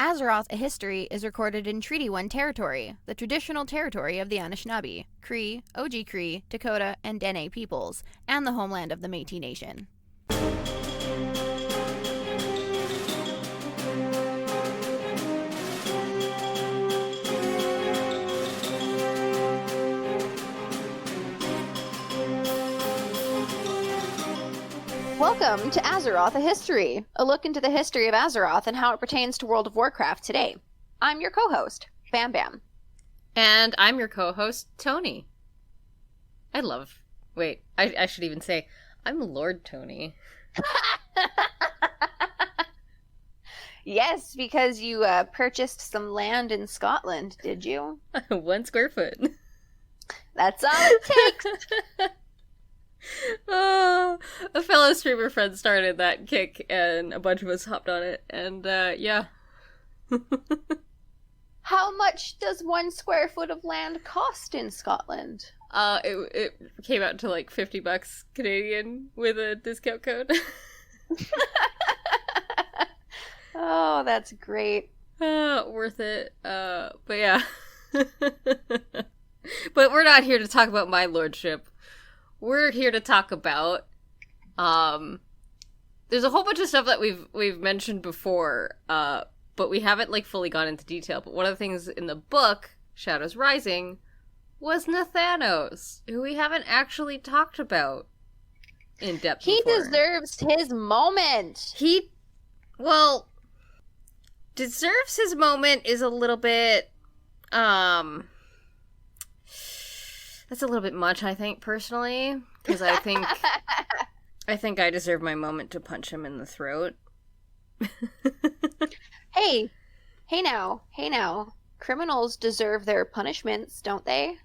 Azeroth, a History is recorded in Treaty 1 territory, the traditional territory of the Anishinaabe, Cree, Oji-Cree, Dakota, and Dene peoples, and the homeland of the Métis Nation. Welcome to Azeroth, a History, a look into the history of Azeroth and how it pertains to World of Warcraft today. I'm your co-host, Bam Bam. And I'm your co-host, Tony. I should even say, I'm Lord Tony. Yes, because you purchased some land in Scotland, did you? 1 square foot. That's all it takes. A fellow streamer friend started that kick, and a bunch of us hopped on it, and yeah. How much does 1 square foot of land cost in Scotland? It came out to like $50 Canadian with a discount code. Oh, that's great. Worth it. But yeah. But we're not here to talk about my lordship. We're here to talk about, there's a whole bunch of stuff that we've mentioned before, but we haven't, like, fully gone into detail. But one of the things in the book, Shadows Rising, was Nathanos, who we haven't actually talked about in depth He before. deserves his moment! Deserves his moment is a little bit, that's a little bit much, I think, personally, because I think I deserve my moment to punch him in the throat. Hey now. Criminals deserve their punishments, don't they?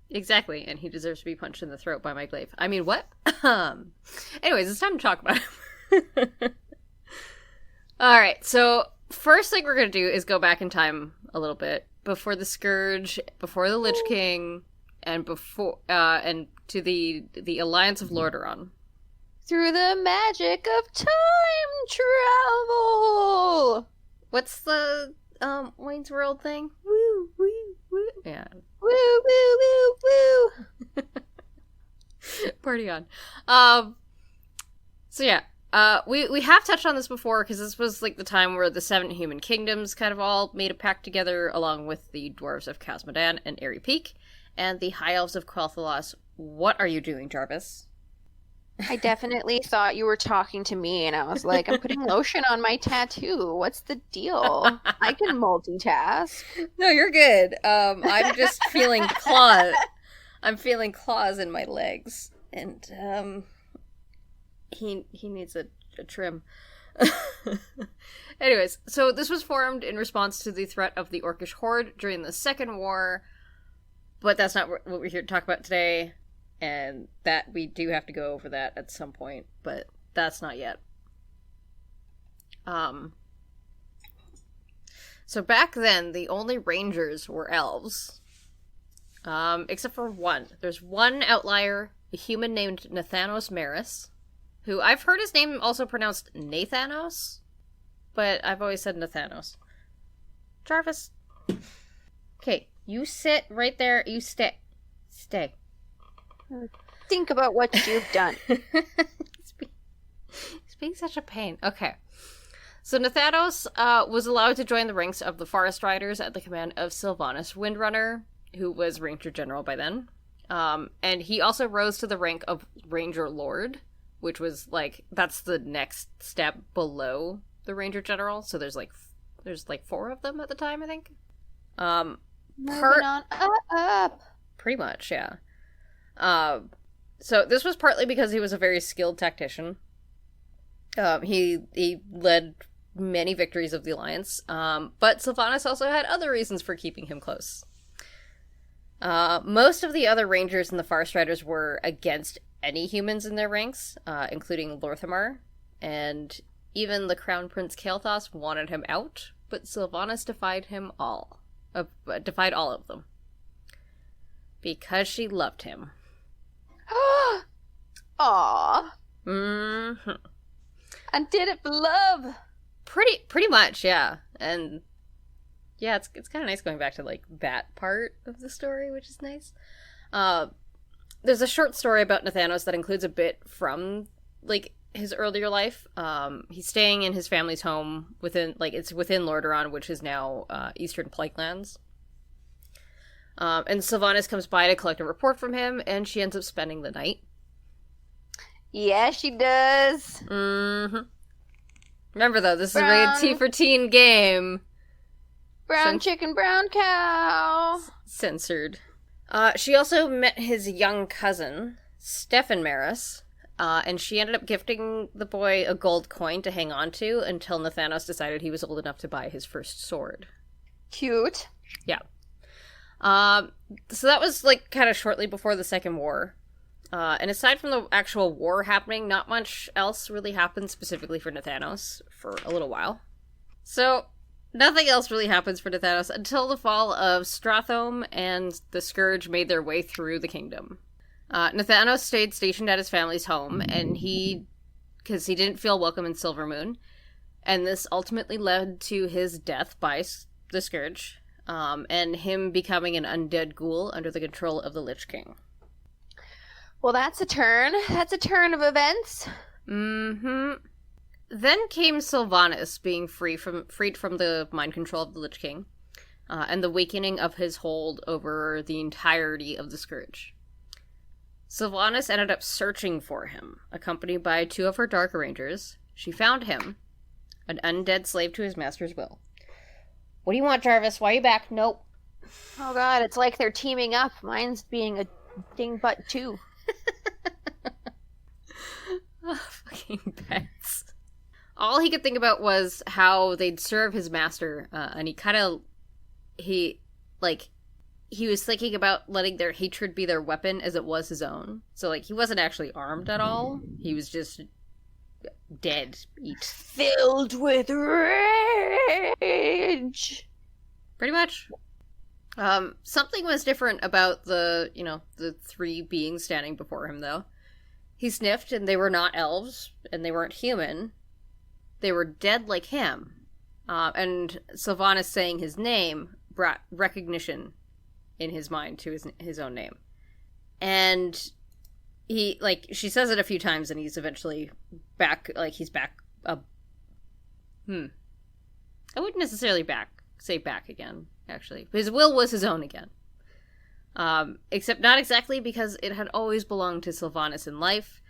Exactly, and he deserves to be punched in the throat by my glaive. I mean, what? Anyways, it's time to talk about him. Alright, so first thing we're going to do is go back in time a little bit, before the Scourge, before the Lich King, and before and to the Alliance of Lordaeron. Through the magic of time travel! What's the Wayne's World thing? Woo, woo, woo. Yeah. Woo, woo, woo, woo! Party on. So yeah, we have touched on this before, because this was like the time where the 7 human kingdoms kind of all made a pact together, along with the dwarves of Khazmodan and Airy Peak, and the High Elves of Quel'Thalas. What are you doing, Jarvis? I definitely thought you were talking to me, and I was like, I'm putting lotion on my tattoo. What's the deal? I can multitask. No, you're good. I'm just feeling claws. I'm feeling claws in my legs, and he needs a trim. Anyways, so this was formed in response to the threat of the Orcish Horde during the Second War, but that's not what we're here to talk about today, and that we do have to go over that at some point, but that's not yet. So back then, the only rangers were elves, except for one. There's one outlier, a human named Nathanos Maris, who I've heard his name also pronounced Nathanos, but I've always said Nathanos. Jarvis. Okay, you sit right there. You stay. Stay. Think about what you've done. He's being such a pain. Okay. So Nathanos was allowed to join the ranks of the Forest Riders at the command of Sylvanas Windrunner, who was Ranger General by then. And he also rose to the rank of Ranger Lord, which was like, that's the next step below the Ranger General. So there's 4 of them at the time, I think. Moving on up. Pretty much, yeah. So this was partly because he was a very skilled tactician. He led many victories of the Alliance, but Sylvanas also had other reasons for keeping him close. Most of the other rangers in the Forest Riders were against any humans in their ranks, including Lorthamar, and even the Crown Prince Kael'thas wanted him out, but Sylvanas defied all of them. Because she loved him. Aww. Mm-hmm. And did it for love. Pretty much, yeah. And Yeah, it's kind of nice going back to, like, that part of the story, which is nice. There's a short story about Nathanos that includes a bit from, like, his earlier life. He's staying in his family's home within Lordaeron, which is now Eastern Plaguelands. And Sylvanas comes by to collect a report from him, and she ends up spending the night. Yeah, she does. Mm-hmm. Remember, though, this is a rated T for teen game. Brown chicken, brown cow. Censored. She also met his young cousin, Stefan Maris, and she ended up gifting the boy a gold coin to hang on to until Nathanos decided he was old enough to buy his first sword. Cute. Yeah. So that was, like, kind of shortly before the Second War. And aside from the actual war happening, not much else really happened specifically for Nathanos for a little while. So, nothing else really happens for Nathanos until the fall of Strathome and the Scourge made their way through the kingdom. Nathanos stayed stationed at his family's home, and because he didn't feel welcome in Silvermoon, and this ultimately led to his death by the Scourge, and him becoming an undead ghoul under the control of the Lich King. Well, that's a turn. That's a turn of events. Mm-hmm. Then came Sylvanas being freed from the mind control of the Lich King, and the weakening of his hold over the entirety of the Scourge. Sylvanas ended up searching for him, accompanied by 2 of her Dark Rangers. She found him, an undead slave to his master's will. What do you want, Jarvis? Why are you back? Nope. Oh god, it's like they're teaming up. Mine's being a dingbutt too. Oh, fucking pets. All he could think about was how they'd serve his master, and he was thinking about letting their hatred be their weapon as it was his own. So, like, he wasn't actually armed at all. He was just dead. Filled with rage. Pretty much. Something was different about the 3 beings standing before him, though. He sniffed, and they were not elves, and they weren't human. They were dead like him. And Sylvanas saying his name brought recognition in his mind to his own name. And she says it a few times, and he's eventually back, he's back. I wouldn't necessarily say back again, actually. His will was his own again. Except not exactly, because it had always belonged to Sylvanas in life,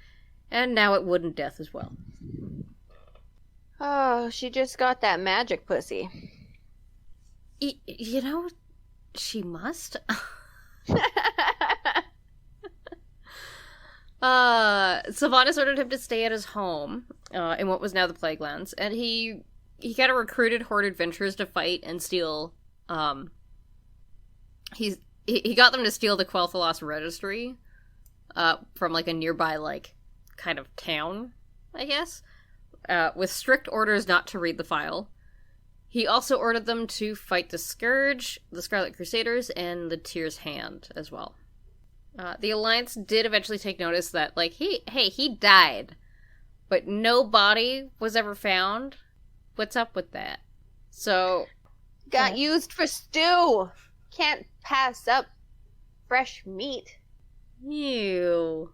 and now it would in death as well. Oh, she just got that magic pussy. She must. Sylvanas ordered him to stay at his home, in what was now the Plaguelands, and he kind of recruited Horde adventurers to fight and steal, he got them to steal the Quel'Thalas registry, from, a nearby, kind of town, I guess, with strict orders not to read the file. He also ordered them to fight the Scourge, the Scarlet Crusaders, and the Tyr's Hand as well. The Alliance did eventually take notice that, he died, but no body was ever found. What's up with that? So... Got used for stew! Can't pass up fresh meat. Ew.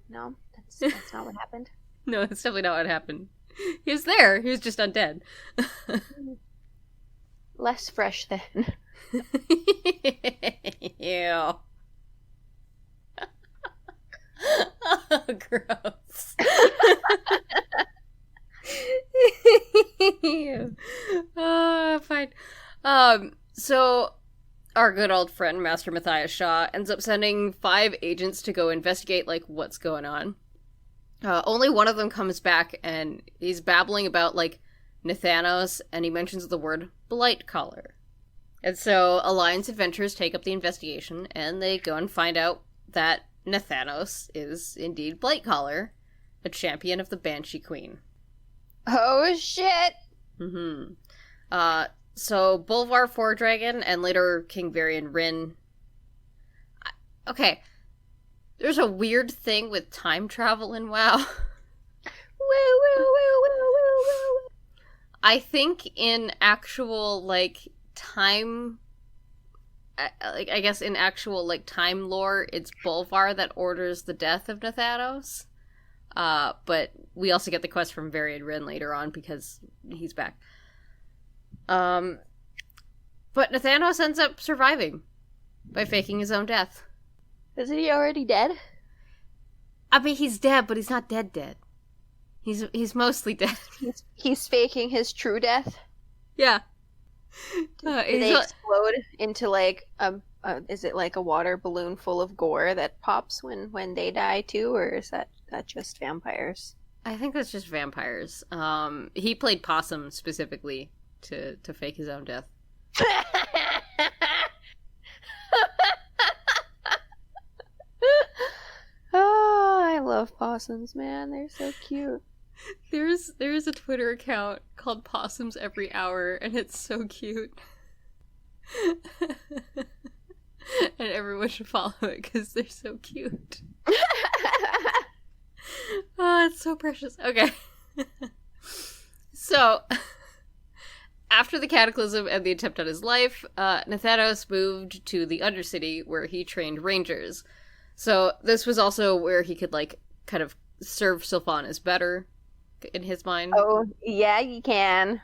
No, that's not what happened. No, that's definitely not what happened. He was there. He was just undead. Less fresh then. Ew. Oh, gross. Ew. Oh, fine. So our good old friend, Master Matthias Shaw, ends up sending 5 agents to go investigate, what's going on. Only one of them comes back, and he's babbling about, Nathanos, and he mentions the word Blightcaller. And so Alliance adventurers take up the investigation, and they go and find out that Nathanos is indeed Blightcaller, a champion of the Banshee Queen. Oh, shit! Mm-hmm. So Bolvar Foredragon and later King Varian Rin... Okay, there's a weird thing with time travel in WoW. Woo, woo, woo, woo, woo, woo. I think in actual, time, I guess in actual, like, time lore, it's Bolvar that orders the death of Nathanos. But we also get the quest from Varian Wrynn later on because he's back. But Nathanos ends up surviving by faking his own death. Isn't he already dead? I mean, he's dead, but he's not dead. He's mostly dead. He's faking his true death? Yeah. Do they explode into, like, is it like a water balloon full of gore that pops when they die too, or is that just vampires? I think that's just vampires. He played Possum specifically to fake his own death. Oh, I love possums, man. They're so cute. There's a Twitter account called Possums Every Hour, and it's so cute. And everyone should follow it because they're so cute. Oh, it's so precious. Okay. So, after the cataclysm and the attempt on his life, Nathanos moved to the Undercity where he trained rangers. So this was also where he could, like, kind of serve Sylvanas better, in his mind. Oh, yeah, you can.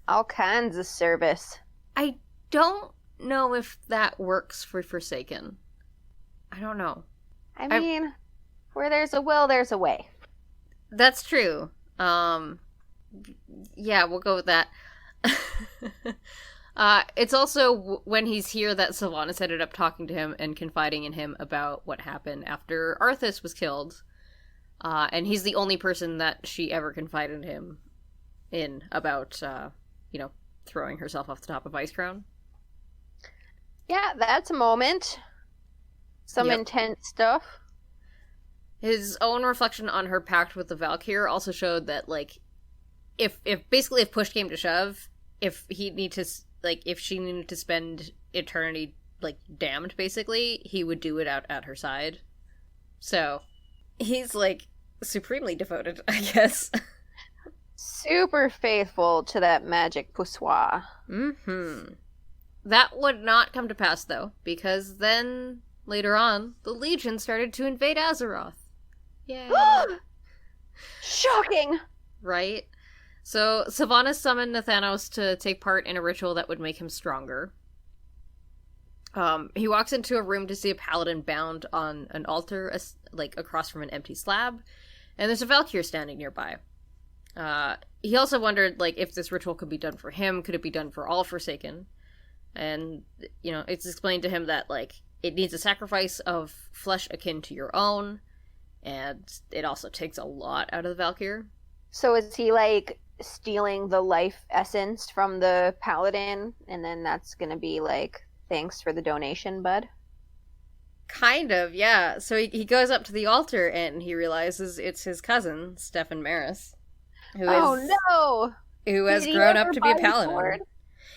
All kinds of service. I don't know if that works for Forsaken. I don't know. I mean, where there's a will, there's a way. That's true. Yeah, we'll go with that. It's also when he's here that Sylvanas ended up talking to him and confiding in him about what happened after Arthas was killed. And he's the only person that she ever confided him in about, throwing herself off the top of Icecrown. Yeah, that's a moment. Some intense stuff. His own reflection on her pact with the Valkyr also showed that, like, if push came to shove, if she needed to spend eternity, like, damned, basically, he would do it out at her side. So, he's, like, supremely devoted, I guess. Super faithful to that magic poussoir. Mm-hmm. That would not come to pass, though, because then, later on, the Legion started to invade Azeroth. Yay. Shocking! Right? So, Sylvanas summoned Nathanos to take part in a ritual that would make him stronger. He walks into a room to see a paladin bound on an altar, across from an empty slab, and there's a Valkyr standing nearby. He also wondered, like, if this ritual could be done for him, could it be done for all Forsaken? And, it's explained to him that, like, it needs a sacrifice of flesh akin to your own, and it also takes a lot out of the Valkyr. So is he, like, stealing the life essence from the paladin, and then that's gonna be, like, thanks for the donation, bud? Kind of, yeah. So he goes up to the altar, and he realizes it's his cousin, Stefan Maris. Who has grown up to be a paladin. Sword?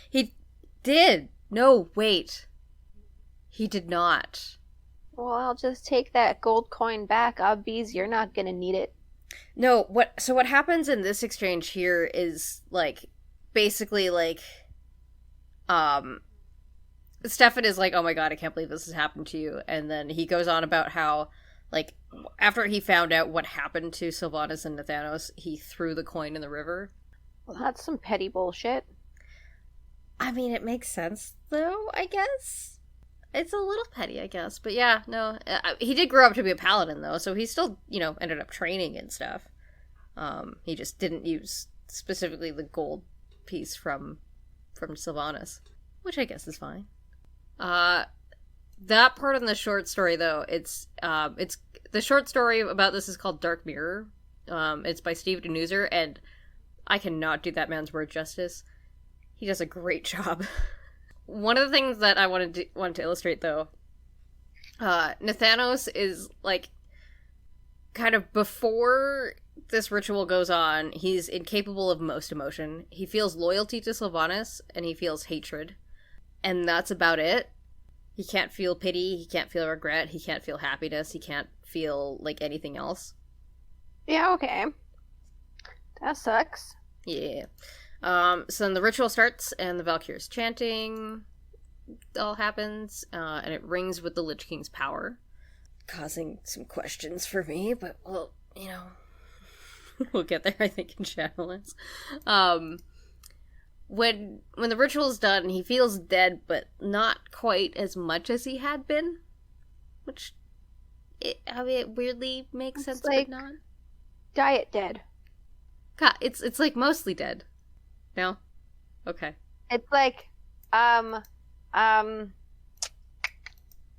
He did. No, wait. He did not. Well, I'll just take that gold coin back, Obvies. You're not gonna need it. No, what happens in this exchange here is, like, basically, like, Stefan is like, oh my god, I can't believe this has happened to you. And then he goes on about how, like, after he found out what happened to Sylvanas and Nathanos, he threw the coin in the river. Well, that's some petty bullshit. I mean, it makes sense, though, I guess. It's a little petty, I guess. But yeah, no. He did grow up to be a paladin, though, so he still, ended up training and stuff. He just didn't use specifically the gold piece from Sylvanas, which I guess is fine. That part in the short story, though, it's the short story about this is called Dark Mirror. It's by Steve Denuser, and I cannot do that man's word justice. He does a great job. One of the things that I wanted to illustrate, though, Nathanos is, like, kind of before this ritual goes on, he's incapable of most emotion. He feels loyalty to Sylvanas, and he feels hatred. And that's about it. He can't feel pity, he can't feel regret, he can't feel happiness, he can't feel, like, anything else. Yeah, okay. That sucks. Yeah. So then the ritual starts, and the Valkyr's chanting all happens, and it rings with the Lich King's power, causing some questions for me, but, well, you know, we'll get there, I think, in Shadowlands. When the ritual's done, he feels dead, but not quite as much as he had been, which, it weirdly makes sense, like but not. Diet dead. God, it's like mostly dead. No? Okay. It's like,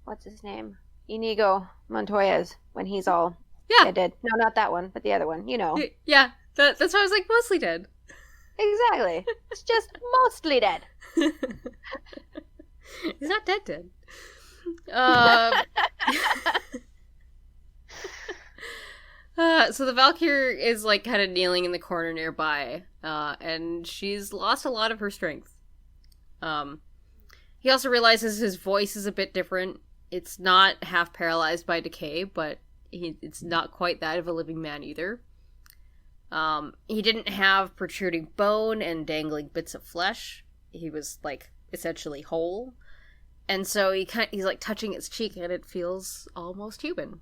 what's his name? Inigo Montoya's, when he's all dead. No, not that one, but the other one, you know. Yeah, that's why I was like, mostly dead. Exactly. It's just mostly dead. He's not dead. So the Valkyr is, like, kind of kneeling in the corner nearby, and she's lost a lot of her strength. He also realizes his voice is a bit different. It's not half paralyzed by decay, but it's not quite that of a living man either. He didn't have protruding bone and dangling bits of flesh. He was, like, essentially whole. And so he's, like, touching its cheek, and it feels almost human.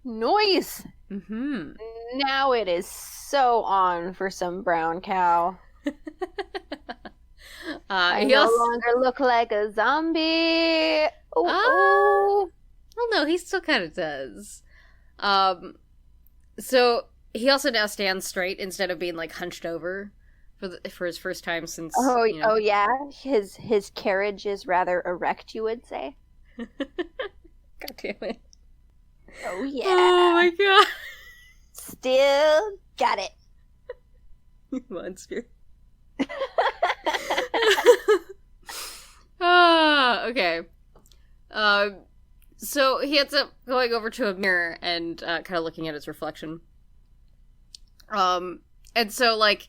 Noise! Mm-hmm. Now it is so on for some brown cow. I no longer look like a zombie. Oh. Well, no, he still kind of does. So he also now stands straight instead of being, like, hunched over for his first time since. Oh, you know. Oh yeah, his carriage is rather erect, you would say. God damn it! Oh yeah! Oh my god! Still got it. Monster. Okay. So he ends up going over to a mirror and kind of looking at his reflection. And so, like,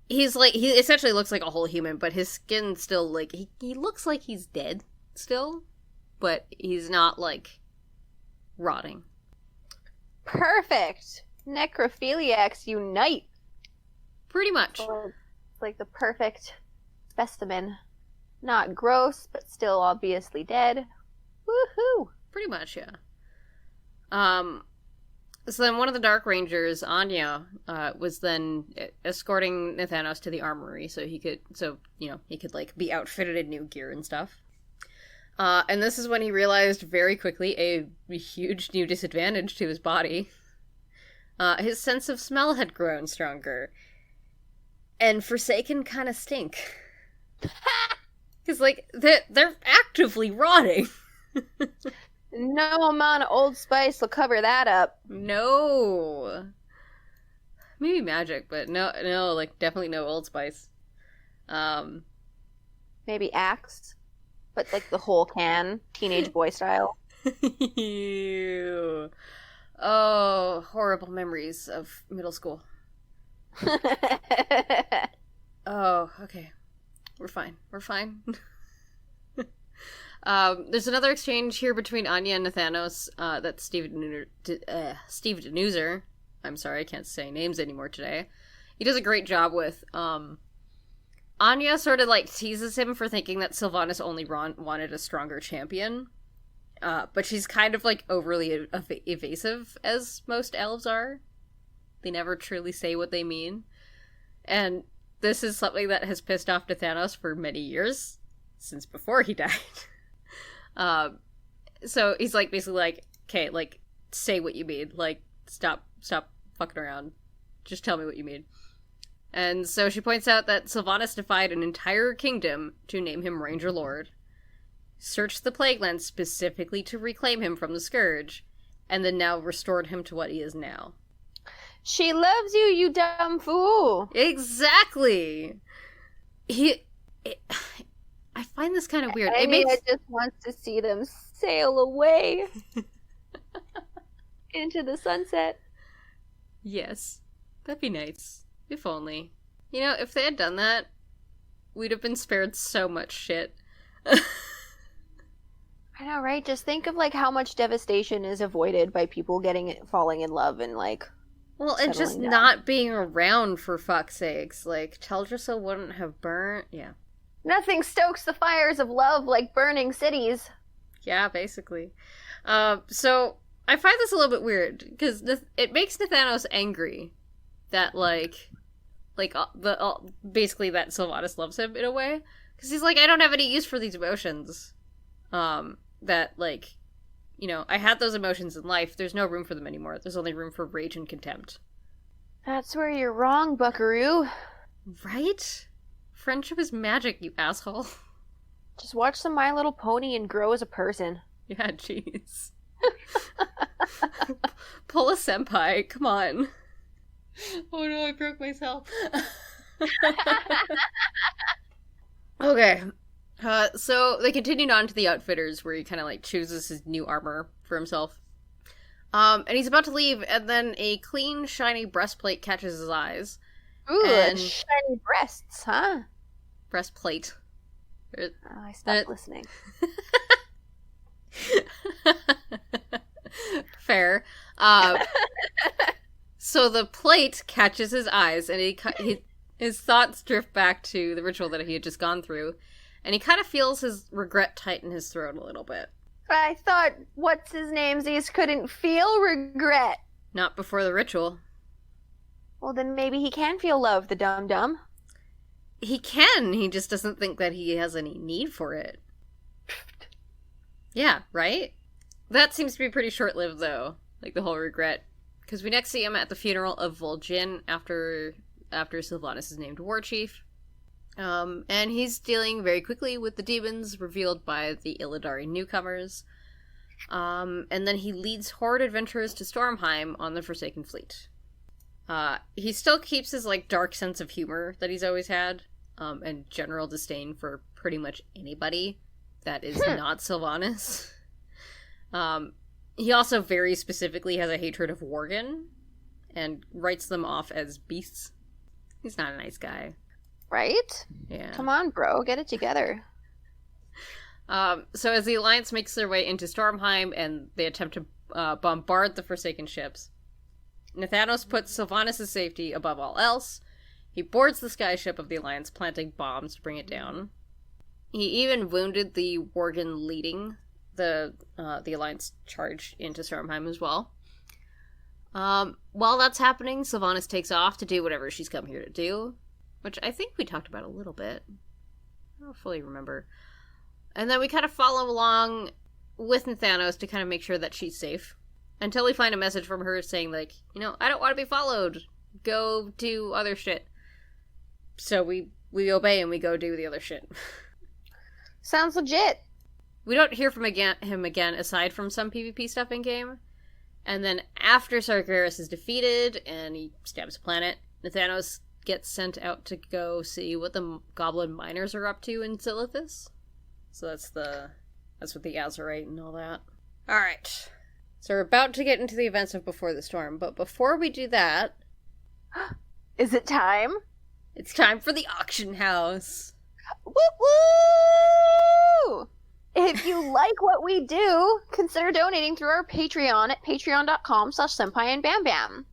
he essentially looks like a whole human, but his skin still, like, he looks like he's dead still, but he's not, like, rotting. Perfect! Necrophiliacs unite! Pretty much. It's like the perfect specimen. Not gross, but still obviously dead. Woohoo! Pretty much, yeah. So then one of the Dark Rangers, Anya, was then escorting Nathanos to the armory so he could, like, be outfitted in new gear and stuff. And this is when he realized very quickly a huge new disadvantage to his body. His sense of smell had grown stronger. And Forsaken kind of stink. Because, like, they're actively rotting. No amount of Old Spice will cover that up. No. Maybe magic, but no, like, definitely no Old Spice. Maybe Axe, but, like, the whole can, teenage boy style. Ew. Oh, horrible memories of middle school. Oh, okay. We're fine. There's another exchange here between Anya and Nathanos that Steve Denuser, I'm sorry, I can't say names anymore today, he does a great job with. Anya sort of, like, teases him for thinking that Sylvanas only wanted a stronger champion, but she's kind of, like, overly evasive, as most elves are. They never truly say what they mean. And this is something that has pissed off Nathanos for many years, since before he died. So he's, like, basically like, okay, like, say what you mean. Like, stop fucking around. Just tell me what you mean. And so she points out that Sylvanas defied an entire kingdom to name him Ranger Lord, searched the Plaguelands specifically to reclaim him from the Scourge, and then now restored him to what he is now. She loves you, you dumb fool! Exactly! I find this kind of weird. Anya just wants to see them sail away into the sunset. Yes. That'd be nice. If only. You know, if they had done that, we'd have been spared so much shit. I know, right? Just think of, like, how much devastation is avoided by people falling in love and, like, Well, and just settling down. not being around, for fuck's sakes. Like, Teldrassil wouldn't have burnt. Yeah. Nothing stokes the fires of love like burning cities. Yeah, basically. So, I find this a little bit weird, because it makes Nathanos angry that, basically that Sylvanas loves him, in a way. Because he's like, I don't have any use for these emotions. That, like, you know, I had those emotions in life. There's no room for them anymore. There's only room for rage and contempt. That's where you're wrong, buckaroo. Right? Friendship is magic, you asshole. Just watch some My Little Pony and grow as a person. Yeah, jeez. Pull a senpai, come on. Oh no, I broke myself. Okay. So they continued on to the outfitters, where he kind of like chooses his new armor for himself. And he's about to leave, and then a clean, shiny breastplate catches his eyes. Ooh, And- shiny breasts, huh? Breastplate. Oh, I stopped listening. Fair. So the plate catches his eyes, and his thoughts drift back to the ritual that he had just gone through, and he kind of feels his regret tighten his throat a little bit. I thought what's-his-namesies couldn't feel regret. Not before the ritual. Well, then maybe he can feel love, the dum-dum. He can, he just doesn't think that he has any need for it. Yeah, right? That seems to be pretty short-lived, though. Like, the whole regret. Because we next see him at the funeral of Vol'jin after Sylvanas is named war chief. And he's dealing very quickly with the demons revealed by the Illidari newcomers. And then he leads horde adventurers to Stormheim on the Forsaken Fleet. He still keeps his, like, dark sense of humor that he's always had, and general disdain for pretty much anybody that is not Sylvanas. He also very specifically has a hatred of Worgen, and writes them off as beasts. He's not a nice guy. Right? Yeah. Come on, bro. Get it together. So as the Alliance makes their way into Stormheim, and they attempt to bombard the Forsaken ships, Nathanos puts Sylvanas' safety above all else. He boards the skyship of the Alliance, planting bombs to bring it down. He even wounded the Worgen leading the Alliance charge into Stormheim as well. While that's happening, Sylvanas takes off to do whatever she's come here to do, which I think we talked about a little bit. I don't fully remember. And then we kind of follow along with Nathanos to kind of make sure that she's safe, until we find a message from her saying, like, you know, I don't want to be followed. Go do other shit. So we obey and we go do the other shit. Sounds legit. We don't hear from him again, aside from some PvP stuff in game. And then after Sargeras is defeated and he stabs a planet, Nathanos gets sent out to go see what the goblin miners are up to in Silithus. So that's with the Azurite and all that. Alright. So we're about to get into the events of Before the Storm, but before we do that... Is it time? It's time for the auction house! Woo woo! If you like what we do, consider donating through our Patreon at patreon.com/senpaiandbambam.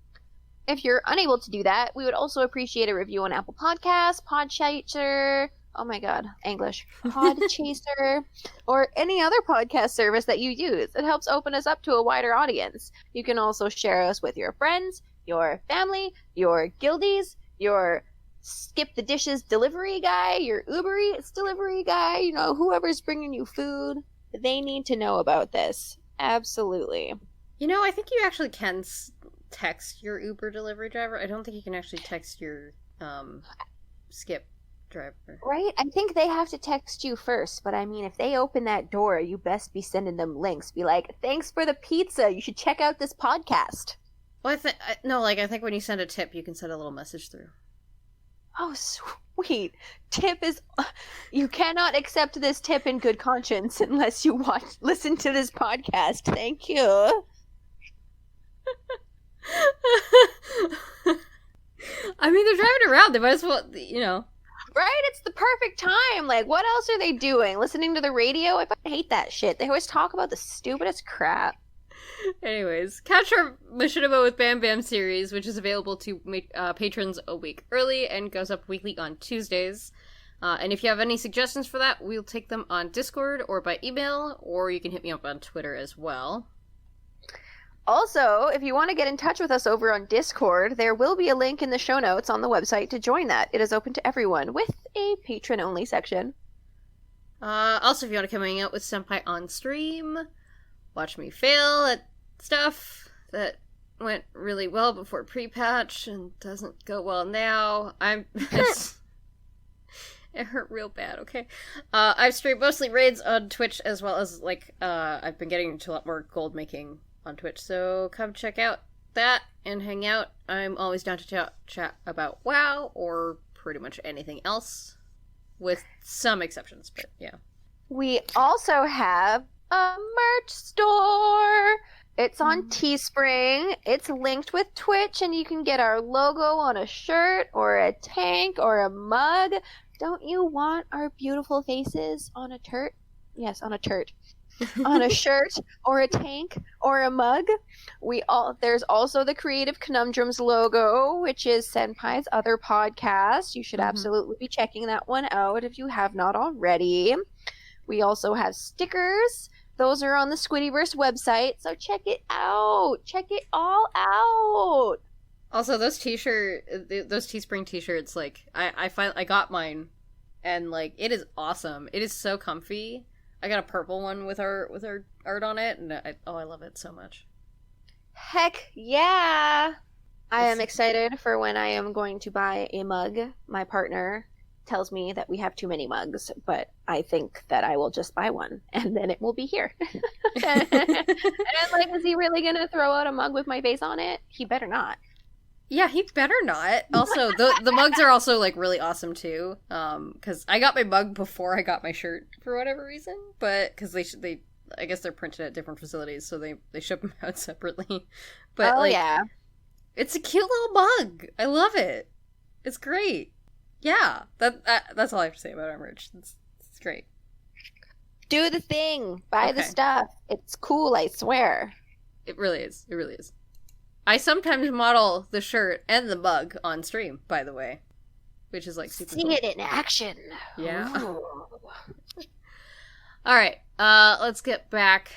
If you're unable to do that, we would also appreciate a review on Apple Podcasts, Podchaser, oh my god, English, Podchaser, or any other podcast service that you use. It helps open us up to a wider audience. You can also share us with your friends, your family, your guildies, your skip the dishes delivery guy, your Uber Eats delivery guy, you know, whoever's bringing you food. They need to know about this. Absolutely. You know, I think you actually can text your Uber delivery driver. I don't think you can actually text your skip driver. Right? I think they have to text you first, but I mean, if they open that door, you best be sending them links. Be like, thanks for the pizza. You should check out this podcast. Well, I think when you send a tip, you can send a little message through. Oh, sweet. Tip is... You cannot accept this tip in good conscience unless you listen to this podcast. Thank you. I mean, they're driving around. They might as well, you know. Right? It's the perfect time. Like, what else are they doing? Listening to the radio? I fucking hate that shit. They always talk about the stupidest crap. Anyways, catch our Machinima with Bam Bam series, which is available to patrons a week early and goes up weekly on Tuesdays. And if you have any suggestions for that, we'll take them on Discord or by email, or you can hit me up on Twitter as well. Also, if you want to get in touch with us over on Discord, there will be a link in the show notes on the website to join that. It is open to everyone with a patron-only section. Also, if you want to come hang out with Senpai on stream, watch me fail at stuff that went really well before pre-patch and doesn't go well now. It hurt real bad, okay? I've streamed mostly raids on Twitch as well as, I've been getting into a lot more gold making on Twitch, so come check out that and hang out. I'm always down to chat about WoW or pretty much anything else, with some exceptions, but yeah. We also have a merch store. It's on Teespring. It's linked with Twitch, and you can get our logo on a shirt or a tank or a mug. Don't you want our beautiful faces on a turt? Yes, on a turt. On a shirt or a tank or a mug. There's also the Creative Conundrums logo, which is Senpai's other podcast. You should absolutely be checking that one out if you have not already. We also have stickers. Those are on the Squiddyverse website, so check it out. Check it all out. Also, those Teespring t-shirts, I got mine, and it is awesome. It is so comfy. I got a purple one with our art on it, and I love it so much. Heck yeah! I am excited for when I am going to buy a mug. My partner tells me that we have too many mugs, but I think that I will just buy one, and then it will be here. And is he really gonna throw out a mug with my face on it? He better not. Yeah, he better not. Also, the mugs are also really awesome too. Because I got my mug before I got my shirt for whatever reason, but because they I guess they're printed at different facilities, so they ship them out separately. But yeah, it's a cute little mug. I love it. It's great. Yeah, that's all I have to say about our merch. It's great. Do the thing. Buy the stuff. It's cool, I swear. It really is. It really is. I sometimes model the shirt and the mug on stream, by the way, which is super See cool. it in action. Yeah. All right. Let's get back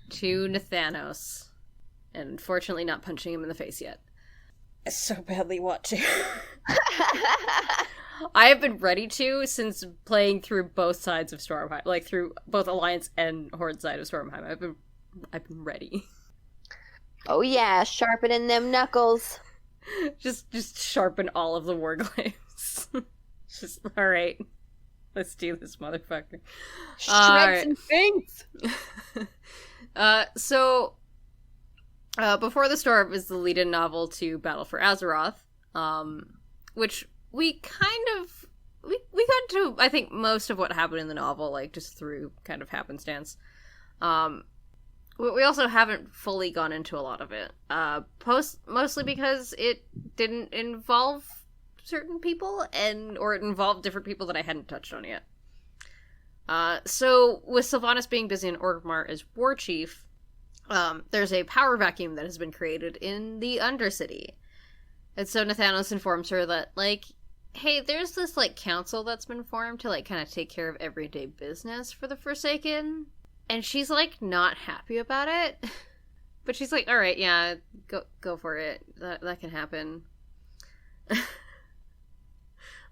to Nathanos, and unfortunately not punching him in the face yet. I so badly want to. I have been ready to since playing through both sides of Stormheim, through both Alliance and Horde side of Stormheim. I've been ready. Oh yeah, sharpening them knuckles. Just sharpen all of the warglaives. Just all right. Let's do this, motherfucker. Shred some things. So Before the Storm is the lead-in novel to Battle for Azeroth, which we got to, I think, most of what happened in the novel, just through kind of happenstance. We also haven't fully gone into a lot of it. Mostly because it didn't involve certain people, or it involved different people that I hadn't touched on yet. So, with Sylvanas being busy in Orgrimmar as war chief, there's a power vacuum that has been created in the Undercity. And so Nathanos informs her that, hey, there's this, council that's been formed to, kind of take care of everyday business for the Forsaken. And she's, not happy about it. But she's like, alright, yeah, go for it. That can happen.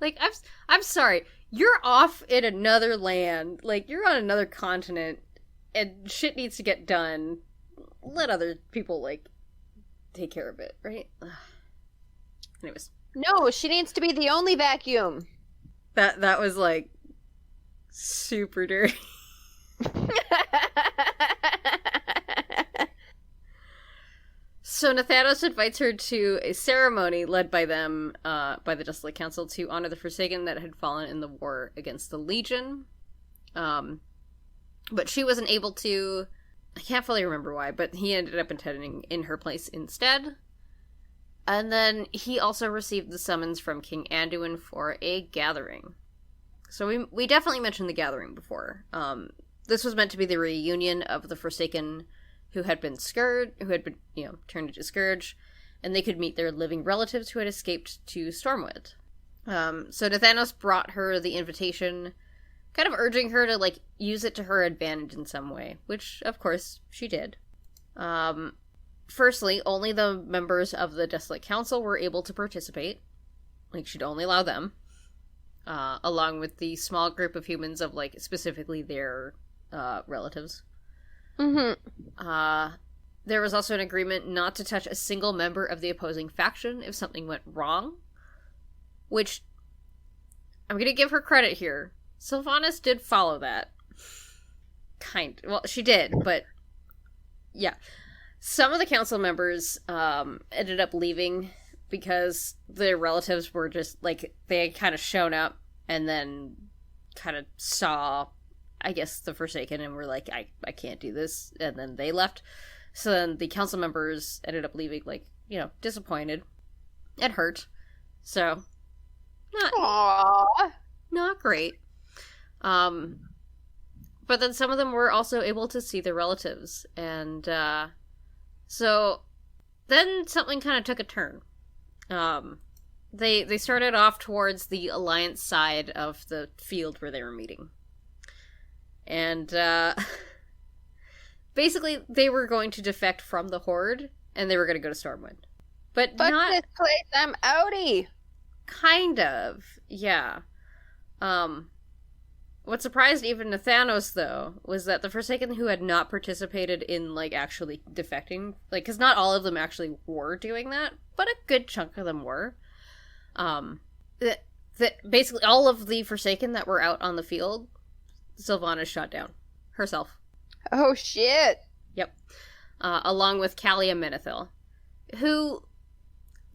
I'm sorry. You're off in another land. You're on another continent. And shit needs to get done. Let other people, take care of it, right? Anyways. No, she needs to be the only vacuum. That was, super dirty. So Nathanos invites her to a ceremony led by them, by the Desolate Council, to honor the Forsaken that had fallen in the war against the Legion. But she wasn't able to. I can't fully remember why, but he ended up attending in her place instead. And then he also received the summons from King Anduin for a gathering. So we definitely mentioned the gathering before. This was meant to be the reunion of the Forsaken who had been, turned into Scourge, and they could meet their living relatives who had escaped to Stormwood. So Nathanos brought her the invitation, kind of urging her to, like, use it to her advantage in some way, which, of course, she did. Firstly, only the members of the Desolate Council were able to participate. Like, she'd only allow them. Along with the small group of humans of, like, specifically their relatives. Mm-hmm. There was also an agreement not to touch a single member of the opposing faction if something went wrong. Which, I'm gonna give her credit here. Sylvanas did follow that. Well, she did, but yeah. Some of the council members ended up leaving because their relatives were just, like, they had kind of shown up and then kind of saw, I guess, the Forsaken and were like, I can't do this, and then they left. So then the council members ended up leaving, like, disappointed and hurt. So, not great. But then some of them were also able to see their relatives, and so then something kind of took a turn. They started off towards the Alliance side of the field where they were meeting. And basically they were going to defect from the Horde, and they were going to go to Stormwind. But Fuck not this place, I'm outie! kind of, yeah. What surprised even Nathanos, though, was that the Forsaken who had not participated in, like, actually defecting, like, because not all of them actually were doing that, but a good chunk of them were, that basically all of the Forsaken that were out on the field, Sylvanas shot down. Herself. Oh shit! Yep. Along with Callia Menethil, who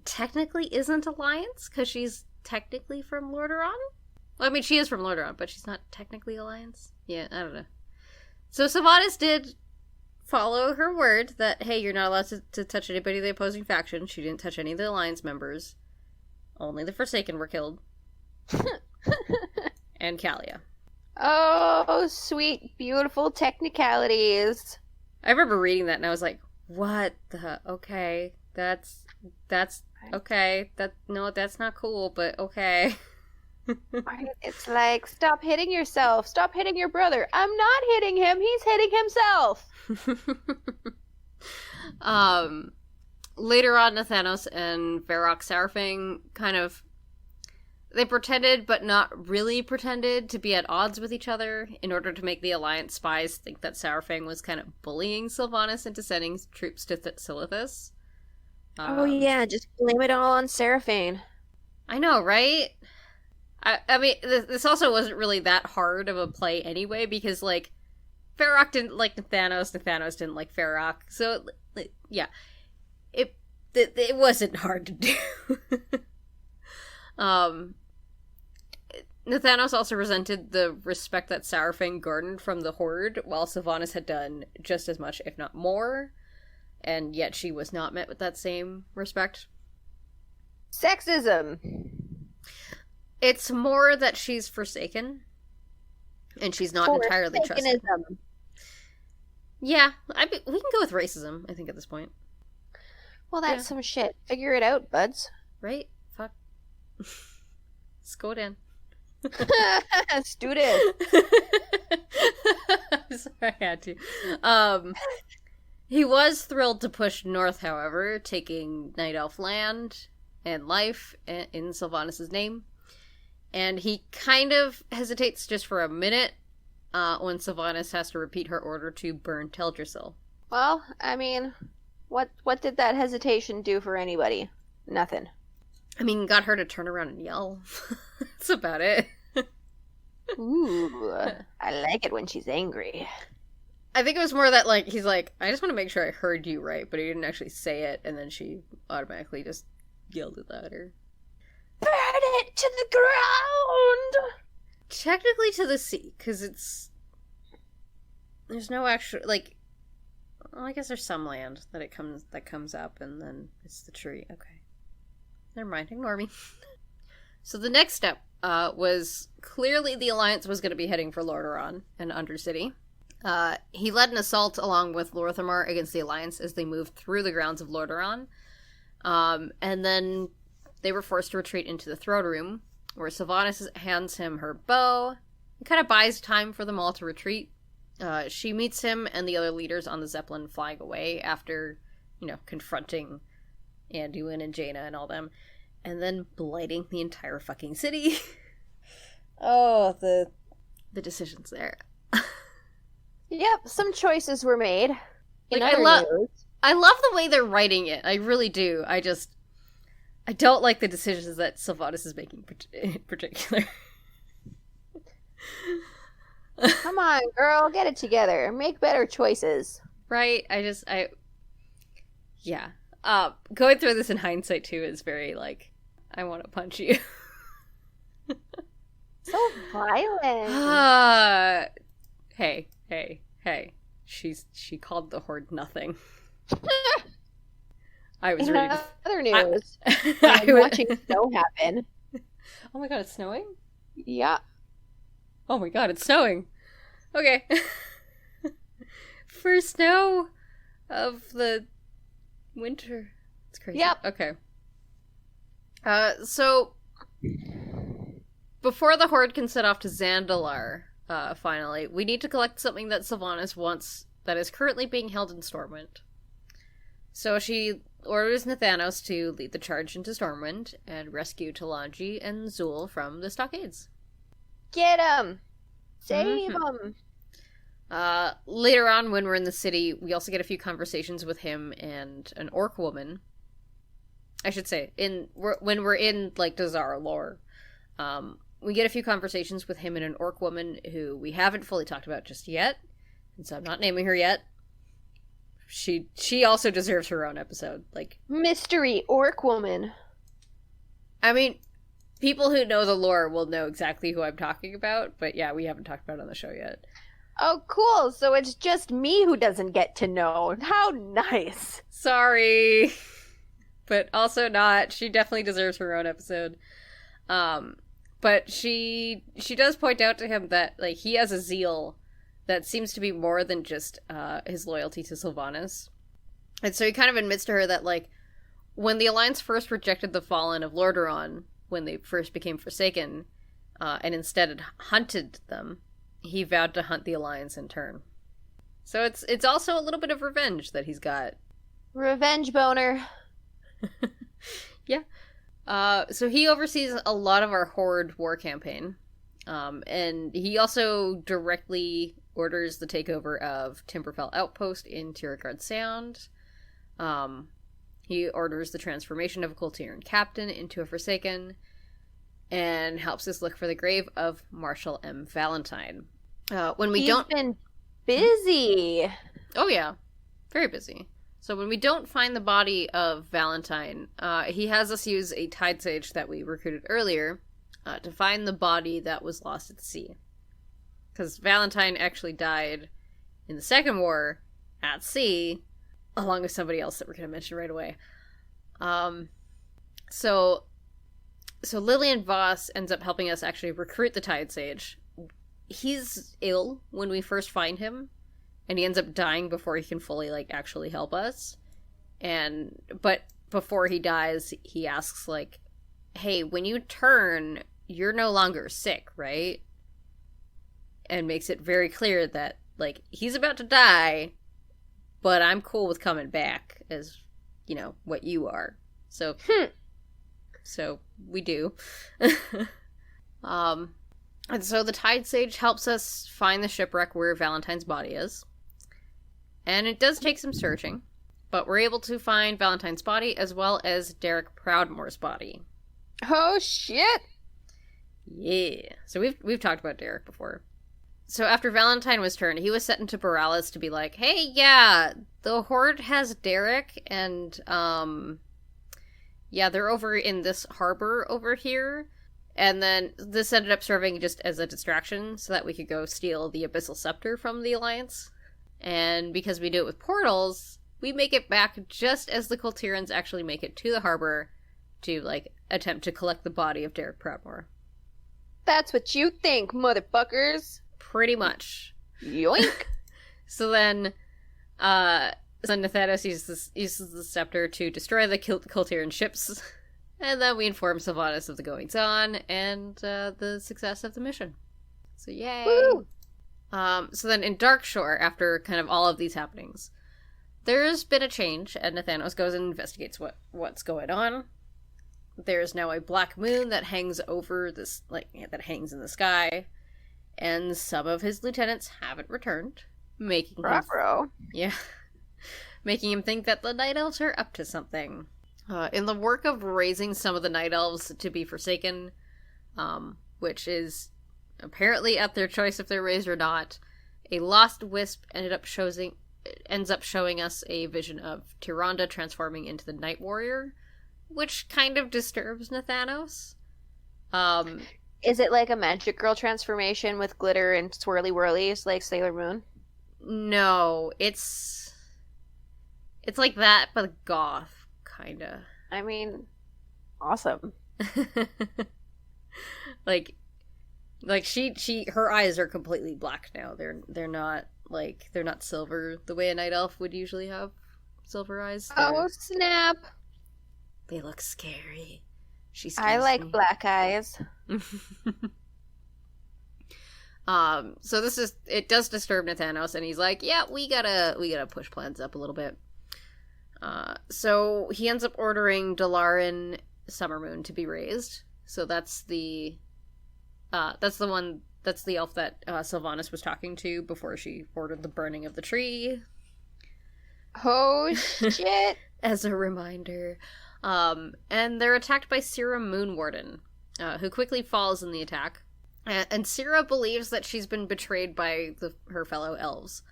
technically isn't Alliance, because she's technically from Lordaeron? Well, I mean, she is from Lordaeron, but she's not technically Alliance. Yeah, I don't know. So Sylvanas did follow her word that, hey, you're not allowed to touch anybody of the opposing faction. She didn't touch any of the Alliance members. Only the Forsaken were killed. And Callia. Oh, sweet, beautiful technicalities. I remember reading that and I was like, what the? Okay, that's okay. That's not cool, but okay. It's like, stop hitting yourself. Stop hitting your brother. I'm not hitting him. He's hitting himself. Later on, Nathanos and Varrock Saurfang kind of, they pretended, but not really pretended, to be at odds with each other in order to make the Alliance spies think that Saurfang was kind of bullying Sylvanas into sending troops to Silithus. Oh yeah, just blame it all on Seraphine. I know, right? I mean, this also wasn't really that hard of a play anyway, because, like, Varrock didn't like Nathanos didn't like Varrock, so, yeah. It wasn't hard to do. Nathanos also resented the respect that Saurfang garnered from the Horde, while Sylvanas had done just as much, if not more, and yet she was not met with that same respect. Sexism! It's more that she's Forsaken, and she's not entirely trusted. Yeah, we can go with racism, I think, at this point. Well, that's some shit. Figure it out, buds. Right? Fuck. Skodan. Student. I'm sorry, I had to. He was thrilled to push north, however, taking Night Elf land and life in Sylvanas' name. And he kind of hesitates just for a minute when Sylvanas has to repeat her order to burn Teldrassil. Well, I mean, what did that hesitation do for anybody? Nothing. I mean, got her to turn around and yell. That's about it. Ooh, I like it when she's angry. I think it was more that, like, he's like, I just want to make sure I heard you right, but he didn't actually say it, and then she automatically just yelled it louder. Burn it to the ground! Technically to the sea, because there's no actual, like, well, I guess there's some land that comes up, and then it's the tree. Okay. Never mind, ignore me. So the next step was clearly the Alliance was going to be heading for Lordaeron and Undercity. He led an assault along with Lorthamar against the Alliance as they moved through the grounds of Lordaeron. And then they were forced to retreat into the throne room, where Sylvanas hands him her bow and kind of buys time for them all to retreat. She meets him and the other leaders on the Zeppelin flying away after, confronting Anduin and Jaina and all them, and then blighting the entire fucking city. Oh, the decisions there. Yep, some choices were made. Like, I love the way they're writing it. I really do. I don't like the decisions that Sylvanas is making in particular. Come on, girl, get it together. Make better choices. Right? Yeah. Going through this in hindsight, too, is very, like, I want to punch you. So violent. Hey. She called the Horde nothing. I was ready to... Other news. I'm watching snow happen. Oh my god, it's snowing? Yeah. Oh my god, it's snowing. Okay. First snow of the winter. It's crazy. Yep. Okay. So before the Horde can set off to Zandalar, finally, we need to collect something that Sylvanas wants that is currently being held in Stormwind. So she orders Nathanos to lead the charge into Stormwind and rescue Talanji and Zul from the stockades. Get him! Save him! Later on, when we're in the city, we also get a few conversations with him and an orc woman. I should say, when we're in, like, Dazar lore, we get a few conversations with him and an orc woman who we haven't fully talked about just yet, and so I'm not naming her yet. She also deserves her own episode. Like, mystery orc woman. I mean, people who know the lore will know exactly who I'm talking about, but yeah, we haven't talked about it on the show yet. Oh, cool. So it's just me who doesn't get to know. How nice. Sorry. But also not. She definitely deserves her own episode. But she does point out to him that, like, he has a zeal that seems to be more than just his loyalty to Sylvanas. And so he kind of admits to her that, like, when the Alliance first rejected the Fallen of Lordaeron, when they first became Forsaken, and instead hunted them, he vowed to hunt the Alliance in turn. So it's also a little bit of revenge that he's got. Revenge boner. Yeah. So he oversees a lot of our Horde war campaign. And he also directly orders the takeover of Timberfell Outpost in Tiergard Sound. He orders the transformation of a Kultiran captain into a Forsaken, and helps us look for the grave of Marshal M. Valentine. He's been busy. Oh yeah, very busy. So when we don't find the body of Valentine, he has us use a Tide Sage that we recruited earlier to find the body that was lost at sea. Because Valentine actually died in the Second War at sea, along with somebody else that we're going to mention right away. So Lillian Voss ends up helping us actually recruit the Tide Sage. He's ill when we first find him, and he ends up dying before he can fully, like, actually help us. But before he dies, he asks, like, hey, when you turn, you're no longer sick, right? And makes it very clear that, like, he's about to die, but I'm cool with coming back as, what you are. So, so we do. And so the Tide Sage helps us find the shipwreck where Valentine's body is. And it does take some searching, but we're able to find Valentine's body as well as Derek Proudmoore's body. Oh, shit! Yeah. So we've talked about Derek before. So after Valentine was turned, he was sent into Borealis to be like, hey, yeah, the Horde has Derek, and, yeah, they're over in this harbor over here. And then this ended up serving just as a distraction so that we could go steal the Abyssal Scepter from the Alliance. And because we do it with portals, we make it back just as the Kultirans actually make it to the harbor to, like, attempt to collect the body of Derek Proudmoore. That's what you think, motherfuckers. Pretty much. Yoink. So then Nathanos uses the scepter to destroy the Kultiran ships, and then we inform Sylvanas of the goings-on and the success of the mission. So yay! Woo! So then in Darkshore, after kind of all of these happenings, there's been a change, and Nathanos goes and investigates what's going on. There's now a black moon that hangs over this, that hangs in the sky, and some of his lieutenants haven't returned, making him think that the Night Elves are up to something. In the work of raising some of the Night Elves to be forsaken, which is apparently at their choice if they're raised or not, a lost wisp ends up showing us a vision of Tyrande transforming into the Night Warrior, which kind of disturbs Nathanos. Is it like a magic girl transformation with glitter and swirly whirlies like Sailor Moon? No, it's like that, but goth, kinda. I mean, awesome. like her eyes are completely black now. They're not silver the way a night elf would usually have silver eyes. Oh snap! They look scary. I like black eyes. So it does disturb Nathanos, and he's like, yeah, we gotta push plans up a little bit. So he ends up ordering Dalaran Summermoon to be raised. So that's the elf that Sylvanas was talking to before she ordered the burning of the tree. Oh shit! As a reminder. And they're attacked by Syrah Moonwarden, who quickly falls in the attack. And Syrah believes that she's been betrayed by her fellow elves.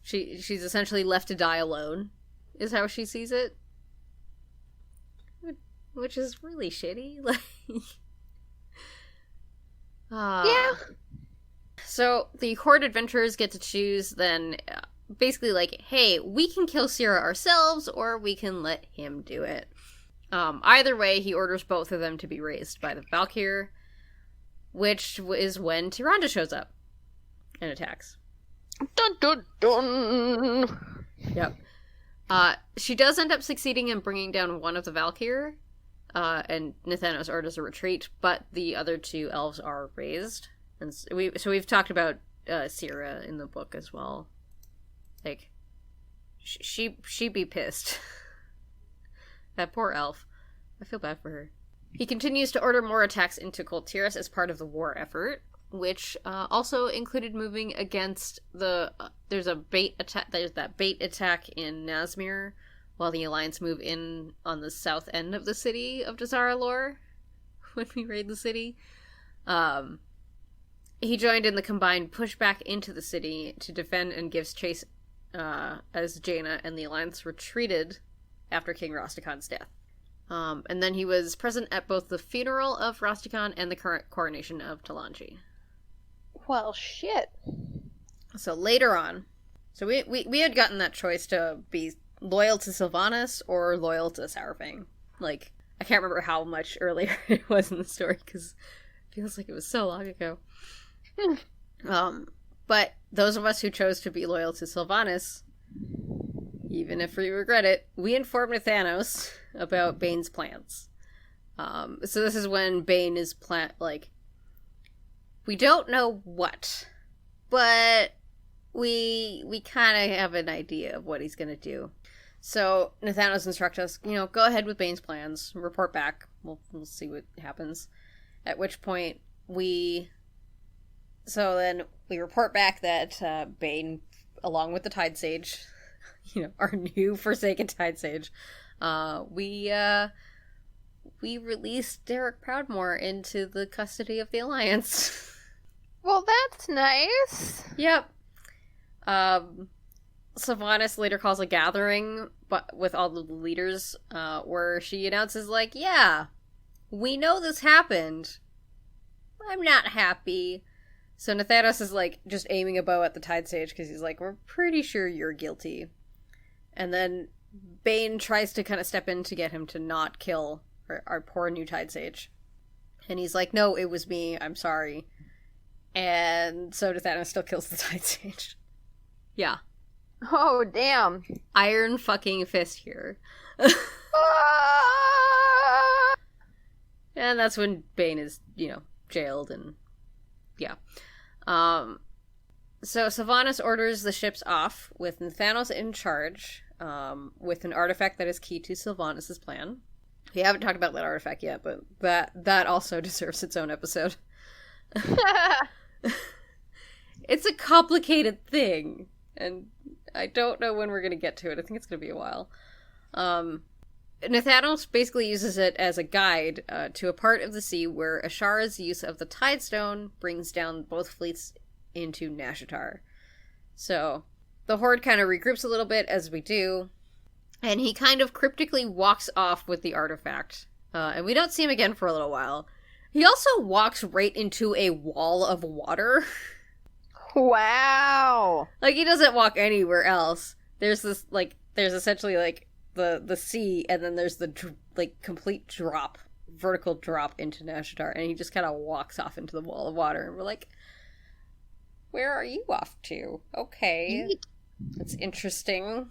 She's essentially left to die alone, is how she sees it. Which is really shitty. Yeah. So the Horde adventurers get to choose then, basically hey, we can kill Syrah ourselves, or we can let him do it. Either way, he orders both of them to be raised by the Valkyr, which is when Tyrande shows up and attacks. Dun dun dun! Yep. She does end up succeeding in bringing down one of the Valkyr, and Nathanos orders a retreat, but the other two elves are raised. And we've talked about Syrah in the book as well. She be pissed. That poor elf. I feel bad for her. He continues to order more attacks into Kul Tiras as part of the war effort, which also included moving against there's that bait attack in Nazmir, while the Alliance move in on the south end of the city of Dazar'alor when we raid the city. He joined in the combined pushback into the city to defend and gives chase as Jaina and the Alliance retreated after King Rostakan's death. And then he was present at both the funeral of Rostakan and the current coronation of Talanji. Well, shit. So later on, so we had gotten that choice to be loyal to Sylvanas or loyal to Saurfang. I can't remember how much earlier it was in the story, because it feels like it was so long ago. But those of us who chose to be loyal to Sylvanas, even if we regret it, we informed Nathanos about Bane's plans. So this is when Bane is we don't know what, but we kind of have an idea of what he's gonna do. So Nathanos instructs us, go ahead with Bane's plans, report back, we'll see what happens. At which point we report back that Bane, along with the Tide Sage, our new Forsaken Tide Sage, we released Derek Proudmoore into the custody of the Alliance. Well, that's nice. Yep. Sylvanas later calls a gathering, but with all the leaders, where she announces, yeah, we know this happened. I'm not happy. So Nathanos is, just aiming a bow at the Tide Sage, because he's we're pretty sure you're guilty. And then Bane tries to kind of step in to get him to not kill our poor new Tide Sage. And he's like, no, it was me, I'm sorry. And so Nathanos still kills the Tide Sage. Yeah. Oh, damn. Iron fucking fist here. And that's when Bane is, jailed and yeah. So Sylvanas orders the ships off with Nathanos in charge, with an artifact that is key to Sylvanas' plan. We haven't talked about that artifact yet, but that also deserves its own episode. It's a complicated thing, and I don't know when we're going to get to it. I think it's going to be a while. Nathanos basically uses it as a guide to a part of the sea where Ashara's use of the Tidestone brings down both fleets into Nashatar. So the Horde kind of regroups a little bit as we do, and he kind of cryptically walks off with the artifact. And we don't see him again for a little while. He also walks right into a wall of water. Wow. Like, he doesn't walk anywhere else. There's this, there's essentially, the sea, and then there's the, complete drop, vertical drop into Nashatar, and he just kind of walks off into the wall of water, and we're like, where are you off to? Okay. That's interesting.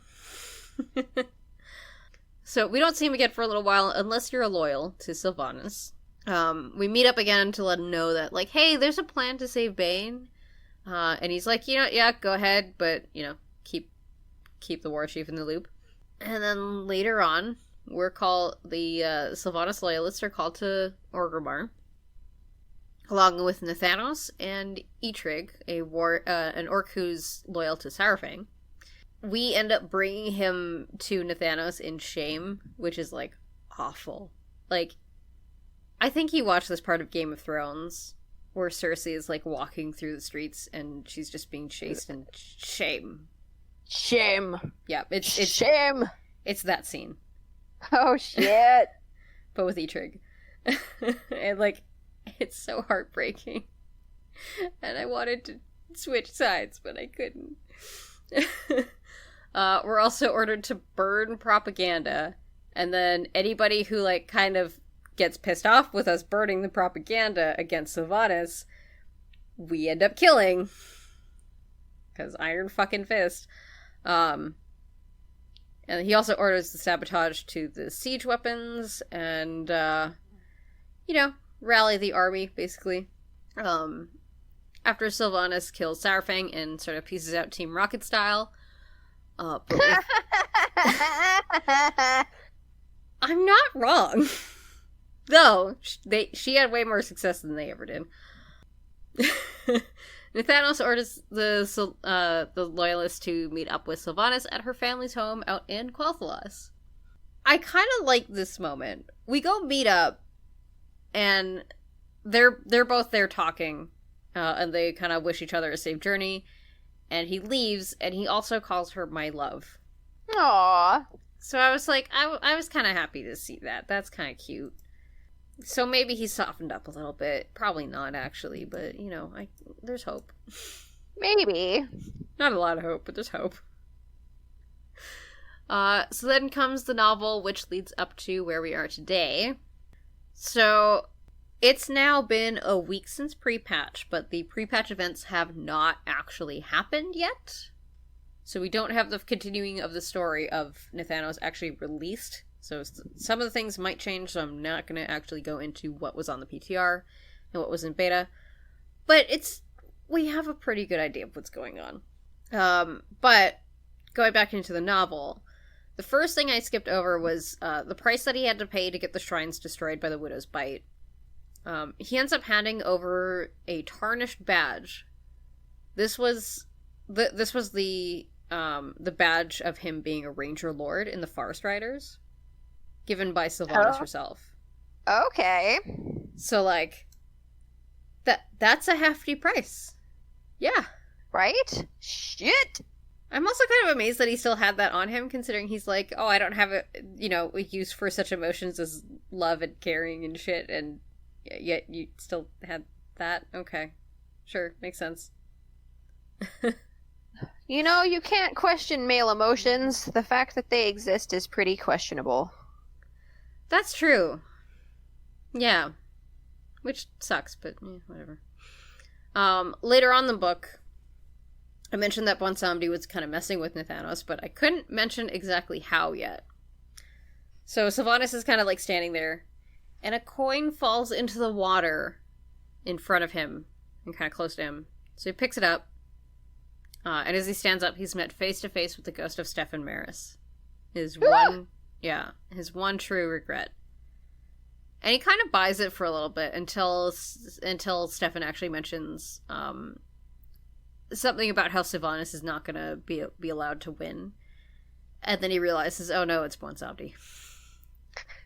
So, we don't see him again for a little while, unless you're loyal to Sylvanas. We meet up again to let him know that, hey, there's a plan to save Bane. And he's like, yeah, go ahead, but, keep the war chief in the loop. And then later on, the Sylvanas loyalists are called to Orgrimmar, along with Nathanos and Eitrig, an orc who's loyal to Saurfang. We end up bringing him to Nathanos in shame, which is, awful. I think you watched this part of Game of Thrones, where Cersei is, walking through the streets, and she's just being chased in shame. Shame. Yeah, it's shame. It's that scene. Oh, shit. But with Eitrig. And, it's so heartbreaking. And I wanted to switch sides, but I couldn't. We're also ordered to burn propaganda, and then anybody who, kind of gets pissed off with us burning the propaganda against Sylvanas, we end up killing. Because Iron fucking Fist. And he also orders the sabotage to the siege weapons and, rally the army, basically. After Sylvanas kills Saurfang and sort of pieces out Team Rocket style. I'm not wrong. Though, she had way more success than they ever did. Nathanos orders the loyalists to meet up with Sylvanas at her family's home out in Quel'Thalas. I kind of like this moment. We go meet up, and they're both there talking, and they kind of wish each other a safe journey, and he leaves, and he also calls her my love. Aww. So I was I was kind of happy to see that. That's kind of cute. So maybe he softened up a little bit. Probably not, actually, but, there's hope. Maybe. Not a lot of hope, but there's hope. So then comes the novel, which leads up to where we are today. So, it's now been a week since pre-patch, but the pre-patch events have not actually happened yet. So we don't have the continuing of the story of Nathanos actually released. So some of the things might change, so I'm not going to actually go into what was on the PTR and what was in beta. But we have a pretty good idea of what's going on. But going back into the novel, the first thing I skipped over was the price that he had to pay to get the shrines destroyed by the Widow's Bite. He ends up handing over a tarnished badge. This was the badge of him being a Ranger Lord in the Forest Riders, given by Sylvanas herself. Okay. So, that's a hefty price. Yeah. Right? Shit! I'm also kind of amazed that he still had that on him, considering he's I don't have a use for such emotions as love and caring and shit, and yet you still had that? Okay. Sure, makes sense. You can't question male emotions. The fact that they exist is pretty questionable. That's true. Yeah. Which sucks, but whatever. Later on in the book, I mentioned that Bonsomdi was kind of messing with Nathanos, but I couldn't mention exactly how yet. So Sylvanas is kind of like standing there, and a coin falls into the water in front of him and kind of close to him. So he picks it up, and as he stands up, he's met face to face with the ghost of Stefan Maris. His one true regret. And he kind of buys it for a little bit until Stefan actually mentions something about how Sylvanas is not going to be allowed to win. And then he realizes, oh no, it's Bonsomdi.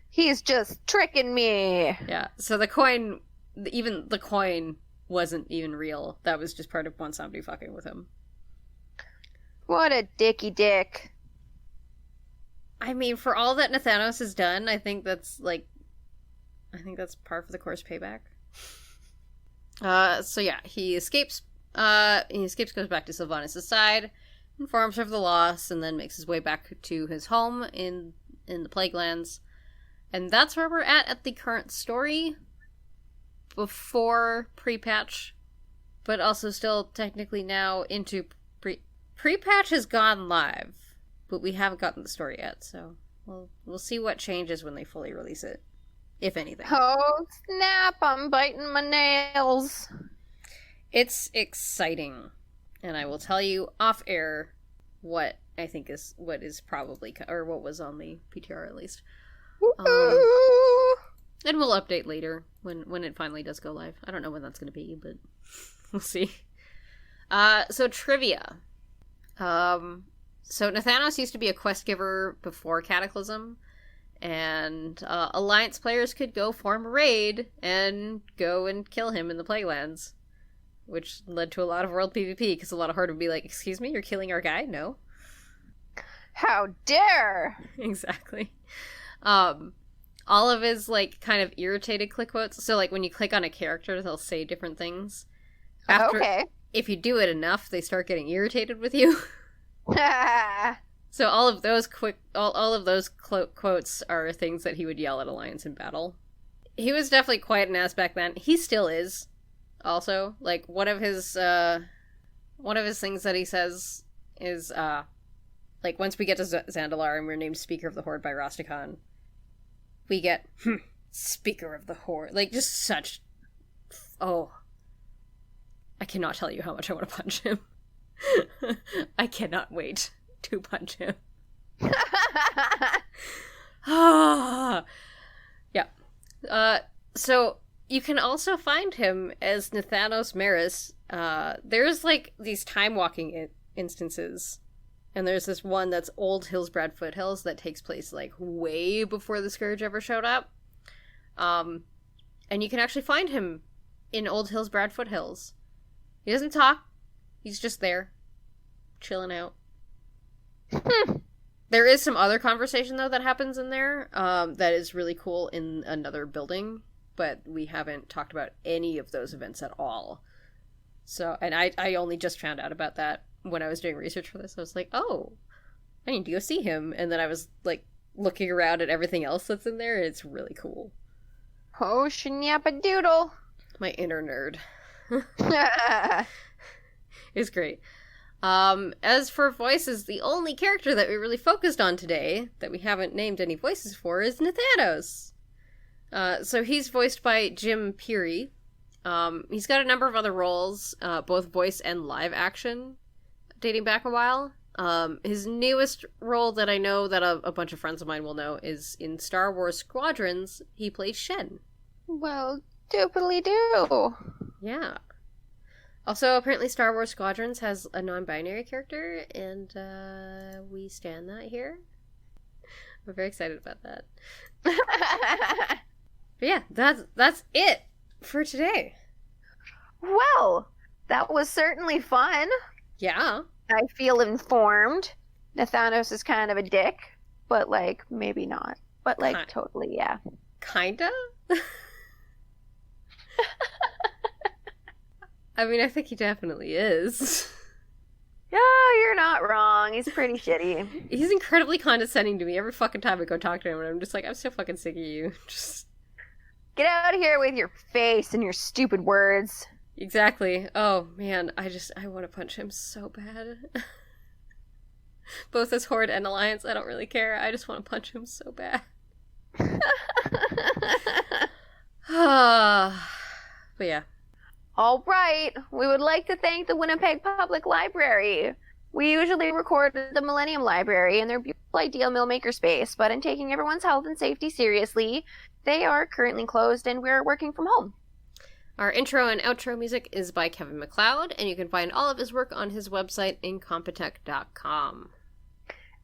He's just tricking me. Yeah, so the coin wasn't even real. That was just part of Bonsomdi fucking with him. What a dicky dick. I mean, for all that Nathanos has done, I think that's par for the course payback. So yeah, he escapes, goes back to Sylvanas' side, informs her of the loss, and then makes his way back to his home in the Plaguelands. And that's where we're at the current story, before pre-patch, but also still technically now into pre-patch has gone live, but we haven't gotten the story yet, so we'll see what changes when they fully release it, if anything. Oh snap, I'm biting my nails. It's exciting, and I will tell you off air what I think is probably, or what was on the PTR at least. And we'll update later when it finally does go live. I don't know when that's going to be, but we'll see. So trivia. So Nathanos used to be a quest giver before Cataclysm, and Alliance players could go form a raid and go and kill him in the Plaguelands, which led to a lot of world PvP, because a lot of Horde would be like, excuse me, you're killing our guy? No. How dare! Exactly. All of his, like, kind of irritated click quotes. So, like, when you click on a character, they'll say different things. Okay. If you do it enough, they start getting irritated with you. So all of those quotes are things that he would yell at Alliance in battle. He was definitely quite an ass back then. He still is. Also, like, one of his things that he says is, like, once we get to Zandalar and we're named Speaker of the Horde by Rastakhan, we get, Speaker of the Horde. Like, just such... Oh. I cannot tell you how much I want to punch him. I cannot wait to punch him. Yeah. So, you can also find him as Nathanos Maris. There's, like, these time-walking instances. And there's this one that's Old Hillsbrad Foothills that takes place, like, way before the Scourge ever showed up. And you can actually find him in Old Hillsbrad Foothills. He doesn't talk. He's just there. Chilling out. There is some other conversation, though, that happens in there that is really cool in another building. But we haven't talked about any of those events at all. So, and I only just found out about that when I was doing research for this. I was like, oh, I need to go see him. And then I was, like, looking around at everything else that's in there, and it's really cool. Oh, shnappa-doodle. My inner nerd. It's great. As for voices, the only character that we really focused on today, that we haven't named any voices for, is Nathanos. So he's voiced by Jim Peary. He's got a number of other roles, both voice and live action, dating back a while. His newest role that I know that a bunch of friends of mine will know is in Star Wars Squadrons. He plays Shen. Well, doopily-doo. Yeah. Also, apparently Star Wars Squadrons has a non-binary character, and we stand that here. We're very excited about that. But yeah, that's it for today. Well, that was certainly fun. Yeah. I feel informed. Nathanos is kind of a dick, but, like, maybe not. But, like, totally, yeah. Kinda? I mean, I think he definitely is. Yeah, you're not wrong. He's pretty shitty. He's incredibly condescending to me every fucking time I go talk to him, and I'm just like, I'm so fucking sick of you. Just get out of here with your face and your stupid words. Exactly. Oh, man, I want to punch him so bad. Both as Horde and Alliance, I don't really care. I just want to punch him so bad. But yeah. All right, we would like to thank the Winnipeg Public Library. We usually record at the Millennium Library in their beautiful Ideal Mill Makerspace, but in taking everyone's health and safety seriously, they are currently closed and we're working from home. Our intro and outro music is by Kevin MacLeod, and you can find all of his work on his website, incompetech.com.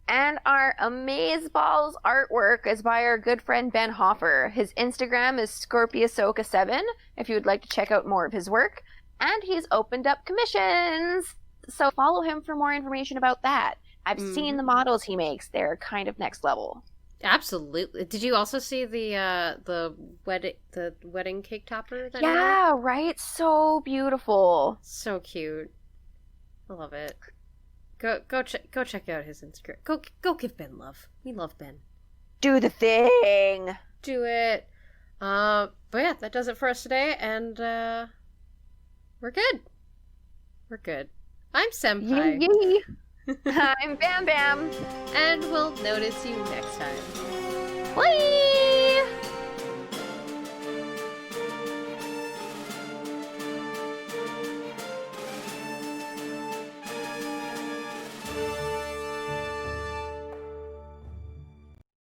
And our Amazeballs artwork is by our good friend Ben Hoffer. His Instagram is Scorpiosoka7, if you would like to check out more of his work. And he's opened up commissions, so follow him for more information about that. I've seen the models he makes. They're kind of next level. Absolutely. Did you also see the wedding cake topper? That Yeah, right? So beautiful. So cute. I love it. Go check out his Instagram. Go give Ben love. We love Ben. Do the thing. Do it. But yeah, that does it for us today, and we're good. We're good. I'm Senpai. Yee. I'm Bam Bam. And we'll notice you next time. Bye.